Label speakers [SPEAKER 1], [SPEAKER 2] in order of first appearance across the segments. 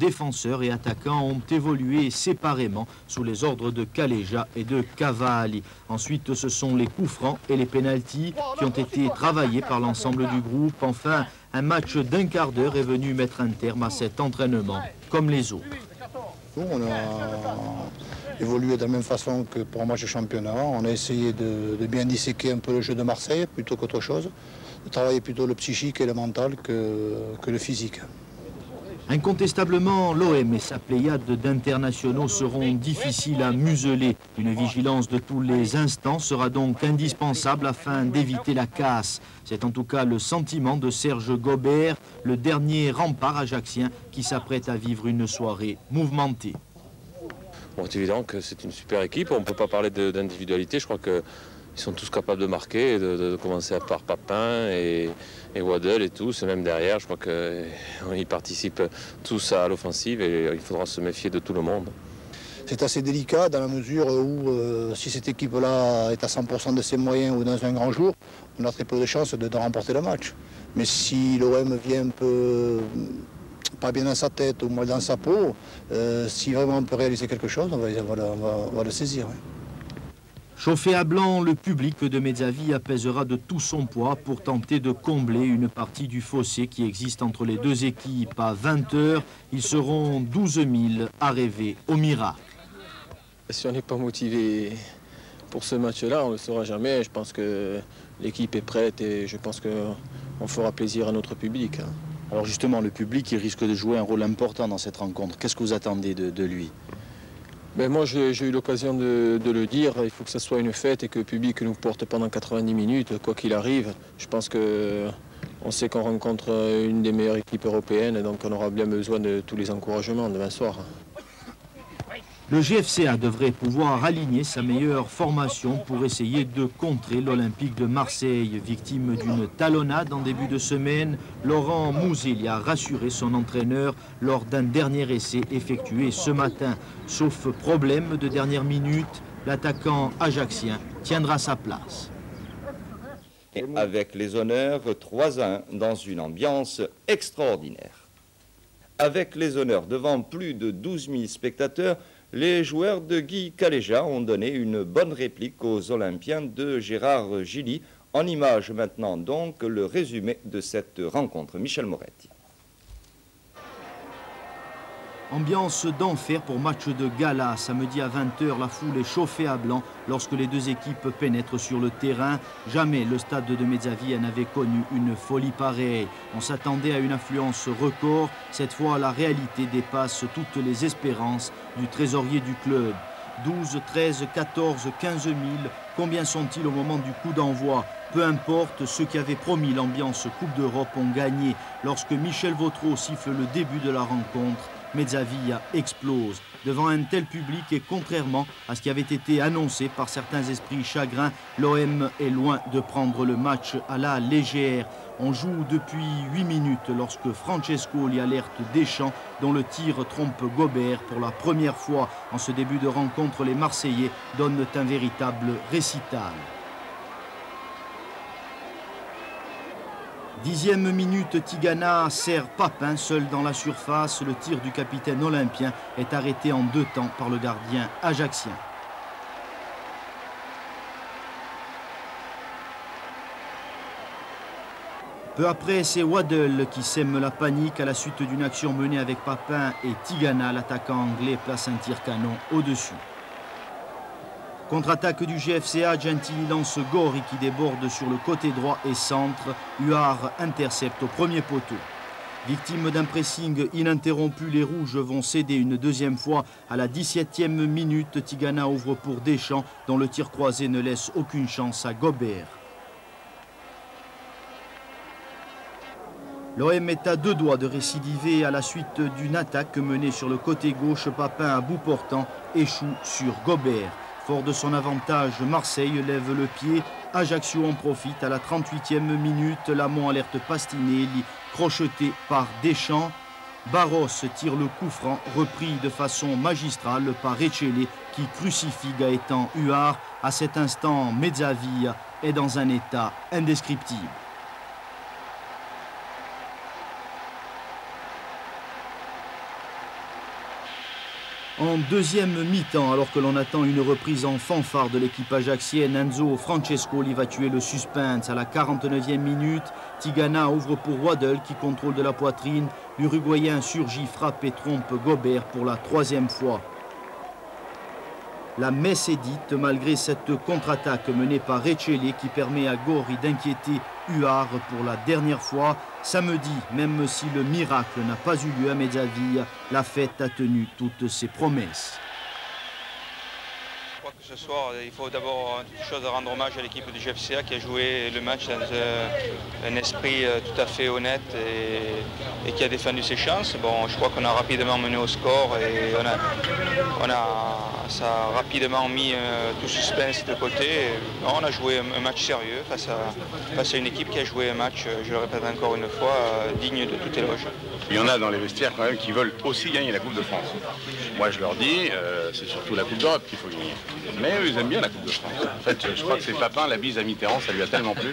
[SPEAKER 1] défenseurs et attaquants ont évolué séparément sous les ordres de Calleja et de Cavalli. Ensuite, ce sont les coups francs et les pénaltys qui ont été travaillés par l'ensemble du groupe. Enfin, un match d'un quart d'heure est venu mettre un terme à cet entraînement, comme les autres.
[SPEAKER 2] On a évolué de la même façon que pour un match de championnat. On a essayé de bien disséquer un peu le jeu de Marseille plutôt qu'autre chose, de travailler plutôt le psychique et le mental que le physique.
[SPEAKER 1] Incontestablement, l'OM et sa pléiade d'internationaux seront difficiles à museler. Une vigilance de tous les instants sera donc indispensable afin d'éviter la casse. C'est en tout cas le sentiment de Serge Gobert, le dernier rempart ajaxien qui s'apprête à vivre une soirée mouvementée.
[SPEAKER 3] Bon, c'est évident que c'est une super équipe, on ne peut pas parler d'individualité, je crois qu'ils sont tous capables de marquer, de commencer par Papin et Waddle et tous, et même derrière, je crois qu'ils participent tous à l'offensive et il faudra se méfier de tout le monde.
[SPEAKER 2] C'est assez délicat dans la mesure où si cette équipe-là est à 100% de ses moyens ou dans un grand jour, on a très peu de chances de remporter le match. Mais si l'OM vient un peu pas bien dans sa tête ou mal dans sa peau, si vraiment on peut réaliser quelque chose, on va le saisir. Ouais.
[SPEAKER 1] Chauffé à blanc, le public de Mezzavia pèsera de tout son poids pour tenter de combler une partie du fossé qui existe entre les deux équipes. À 20 h, ils seront 12 000 à rêver au miracle.
[SPEAKER 4] Si on n'est pas motivé pour ce match-là, on ne le saura jamais. Je pense que l'équipe est prête et je pense qu'on fera plaisir à notre public.
[SPEAKER 5] Alors justement, le public, il risque de jouer un rôle important dans cette rencontre. Qu'est-ce que vous attendez de lui ?
[SPEAKER 4] Ben moi, j'ai eu l'occasion de le dire, il faut que ce soit une fête et que le public nous porte pendant 90 minutes, quoi qu'il arrive. Je pense qu'on sait qu'on rencontre une des meilleures équipes européennes, donc on aura bien besoin de tous les encouragements demain soir.
[SPEAKER 1] Le GFCA devrait pouvoir aligner sa meilleure formation pour essayer de contrer l'Olympique de Marseille. Victime d'une talonnade en début de semaine, Laurent Mousil a rassuré son entraîneur lors d'un dernier essai effectué ce matin. Sauf problème de dernière minute, l'attaquant ajaxien tiendra sa place.
[SPEAKER 6] Et avec les honneurs, 3-1 dans une ambiance extraordinaire. Avec les honneurs devant plus de 12 000 spectateurs, les joueurs de Guy Calleja ont donné une bonne réplique aux Olympiens de Gérard Gilly. En image maintenant donc le résumé de cette rencontre. Michel Moretti.
[SPEAKER 1] Ambiance d'enfer pour match de gala. Samedi à 20 h, la foule est chauffée à blanc lorsque les deux équipes pénètrent sur le terrain. Jamais le stade de Mezzavia n'avait connu une folie pareille. On s'attendait à une affluence record. Cette fois, la réalité dépasse toutes les espérances du trésorier du club. 12, 13, 14, 15 000. Combien sont-ils au moment du coup d'envoi? Peu importe, ceux qui avaient promis l'ambiance Coupe d'Europe ont gagné. Lorsque Michel Vautreau siffle le début de la rencontre, Mezzavia explose devant un tel public et contrairement à ce qui avait été annoncé par certains esprits chagrins, l'OM est loin de prendre le match à la légère. On joue depuis 8 minutes lorsque Francesco y alerte Deschamps dont le tir trompe Gobert. Pour la première fois en ce début de rencontre, les Marseillais donnent un véritable récital. 10e minute, Tigana sert Papin seul dans la surface. Le tir du capitaine olympien est arrêté en 2 temps par le gardien ajaxien. Peu après, c'est Waddle qui sème la panique à la suite d'une action menée avec Papin et Tigana. L'attaquant anglais place un tir canon au-dessus. Contre-attaque du GFCA, Gentili lance Gori qui déborde sur le côté droit et centre. Huard intercepte au premier poteau. Victime d'un pressing ininterrompu, les Rouges vont céder une deuxième fois à la 17e minute. Tigana ouvre pour Deschamps dont le tir croisé ne laisse aucune chance à Gobert. L'OM est à 2 doigts de récidiver à la suite d'une attaque menée sur le côté gauche. Papin à bout portant échoue sur Gobert. Fort de son avantage, Marseille lève le pied. Ajaccio en profite à la 38e minute. Lamont alerte Pastinelli, crocheté par Deschamps. Barros tire le coup franc, repris de façon magistrale par Echele qui crucifie Gaëtan Huard. À cet instant, Mezzavia est dans un état indescriptible. En deuxième mi-temps, alors que l'on attend une reprise en fanfare de l'équipe ajaxienne, Enzo Francescoli va tuer le suspense. À la 49e minute, Tigana ouvre pour Waddle qui contrôle de la poitrine. L'Uruguayen surgit, frappe et trompe Gobert pour la 3e fois. La messe est dite malgré cette contre-attaque menée par Recele qui permet à Gori d'inquiéter Huard pour la dernière fois. Samedi, même si le miracle n'a pas eu lieu à Mezzaville, la fête a tenu toutes ses promesses.
[SPEAKER 7] Je crois que ce soir, il faut d'abord une chose à rendre hommage à l'équipe du GFCA qui a joué le match dans un esprit tout à fait honnête et qui a défendu ses chances. Bon, je crois qu'on a rapidement mené au score et ça a rapidement mis tout suspense de côté. On a joué un match sérieux face à une équipe qui a joué un match, je le répète encore une fois, digne de toute éloge.
[SPEAKER 8] Il y en a dans les vestiaires quand même qui veulent aussi gagner la Coupe de France. Moi je leur dis, c'est surtout la Coupe d'Europe qu'il faut gagner. Mais eux, ils aiment bien la Coupe de France. En fait, je crois que c'est Papin, la bise à Mitterrand, ça lui a tellement plu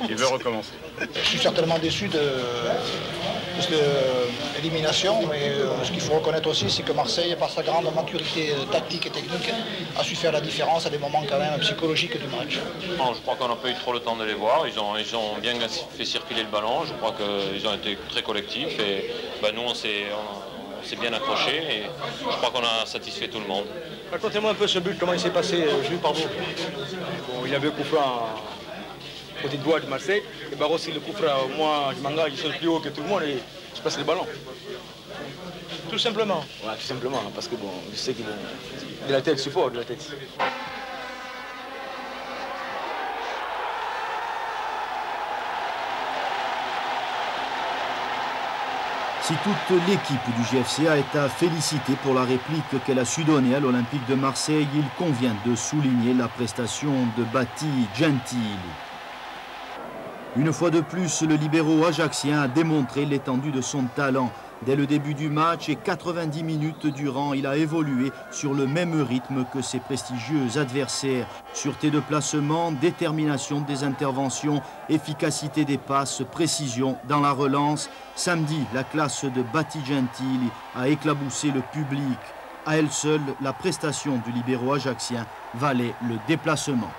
[SPEAKER 8] qu'il veut recommencer.
[SPEAKER 2] Je suis certainement déçu de l'élimination, mais ce qu'il faut reconnaître aussi, c'est que Marseille, par sa grande maturité tactique et technique, a su faire la différence à des moments quand même psychologiques du match.
[SPEAKER 3] Non, je crois qu'on n'a pas eu trop le temps de les voir. Ils ont bien fait circuler le ballon. Je crois qu'ils ont été très collectifs et nous, on s'est bien accroché et je crois qu'on a satisfait tout le monde.
[SPEAKER 9] Racontez-moi un peu ce but, comment il s'est passé, vu par vous. Bon, il avait coup franc à côté de Bois de Marseille, et Barros il le coup franc, moi je m'engage, je suis plus haut que tout le monde et je passe le ballon. Tout simplement. Ouais, tout simplement, parce que bon, je sais qu'il de la tête, c'est fort de la tête.
[SPEAKER 1] Si toute l'équipe du GFCA est à féliciter pour la réplique qu'elle a su donner à l'Olympique de Marseille, il convient de souligner la prestation de Bati Gentili. Une fois de plus, le libéro ajaxien a démontré l'étendue de son talent. Dès le début du match et 90 minutes durant, il a évolué sur le même rythme que ses prestigieux adversaires. Sûreté de placement, détermination des interventions, efficacité des passes, précision dans la relance. Samedi, la classe de Bati Gentili a éclaboussé le public. À elle seule, la prestation du libéro ajaxien valait le déplacement.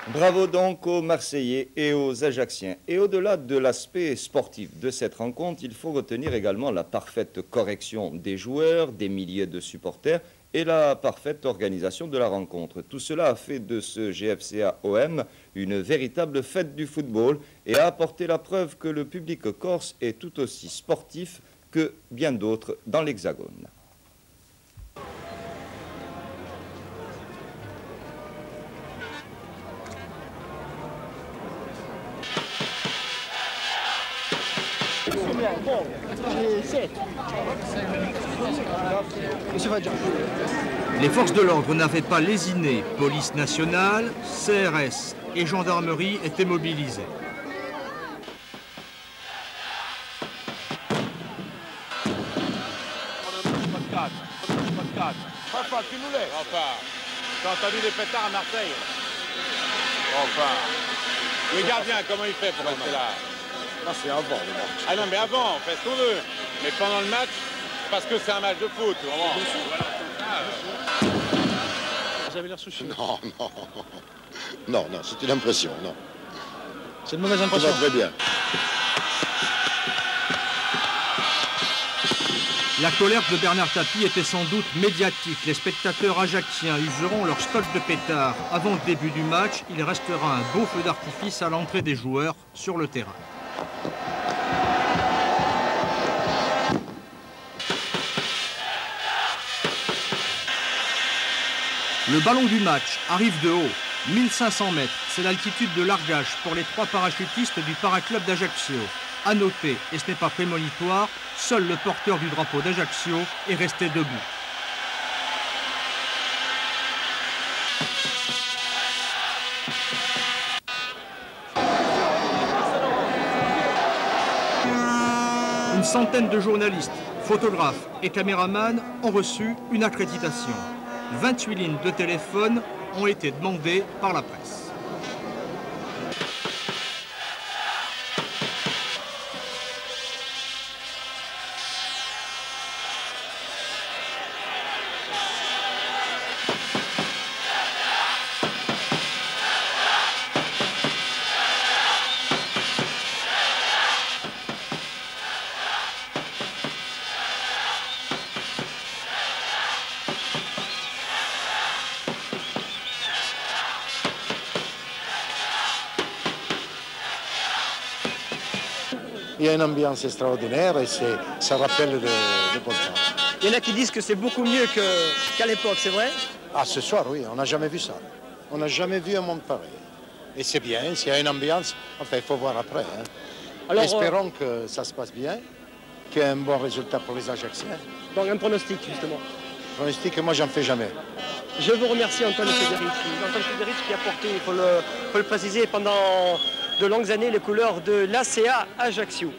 [SPEAKER 6] Bravo donc aux Marseillais et aux Ajacciens. Et au-delà de l'aspect sportif de cette rencontre, il faut retenir également la parfaite correction des joueurs, des milliers de supporters et la parfaite organisation de la rencontre. Tout cela a fait de ce GFCA-OM une véritable fête du football et a apporté la preuve que le public corse est tout aussi sportif que bien d'autres dans l'Hexagone.
[SPEAKER 10] Les forces de l'ordre n'avaient pas lésiné. Police nationale, CRS et gendarmerie étaient mobilisés.
[SPEAKER 8] T'as entendu des pétards à Marseille? Enfin, le gardien, comment il fait pour rester là?
[SPEAKER 9] Non, c'est avant le match.
[SPEAKER 8] Ah non, mais avant, on fait ce qu'on veut. Mais pendant le match, parce que c'est un match de foot, vraiment.
[SPEAKER 9] Vous avez l'air soucieux.
[SPEAKER 11] Non, non. Non, non, c'est une impression, non.
[SPEAKER 9] C'est une mauvaise impression.
[SPEAKER 11] Ça va très bien.
[SPEAKER 10] La colère de Bernard Tapie était sans doute médiatique. Les spectateurs ajacciens useront leur stock de pétards. Avant le début du match, il restera un beau feu d'artifice à l'entrée des joueurs sur le terrain. Le ballon du match arrive de haut, 1500 mètres. C'est l'altitude de largage pour les 3 parachutistes du Paraclub d'Ajaccio. À noter, et ce n'est pas prémonitoire, seul le porteur du drapeau d'Ajaccio est resté debout. Une centaine de journalistes, photographes et caméramans ont reçu une accréditation. 28 lignes de téléphone ont été demandées par la presse.
[SPEAKER 11] Il y a une ambiance extraordinaire et ça rappelle le bon temps.
[SPEAKER 12] Il y en a qui disent que c'est beaucoup mieux qu'à l'époque, c'est vrai?
[SPEAKER 11] Ah, ce soir, oui, on n'a jamais vu ça. On n'a jamais vu un monde pareil. Et c'est bien, s'il y a une ambiance, enfin, il faut voir après. Hein. Alors, espérons que ça se passe bien, qu'il y ait un bon résultat pour les Ajacciens.
[SPEAKER 12] Donc un pronostic, justement.
[SPEAKER 11] Pronostic, moi, j'en fais jamais.
[SPEAKER 12] Je vous remercie, Antoine Federici. Antoine Federici qui a porté, il faut le préciser, pendant de longues années les couleurs de l'ACA Ajaccio.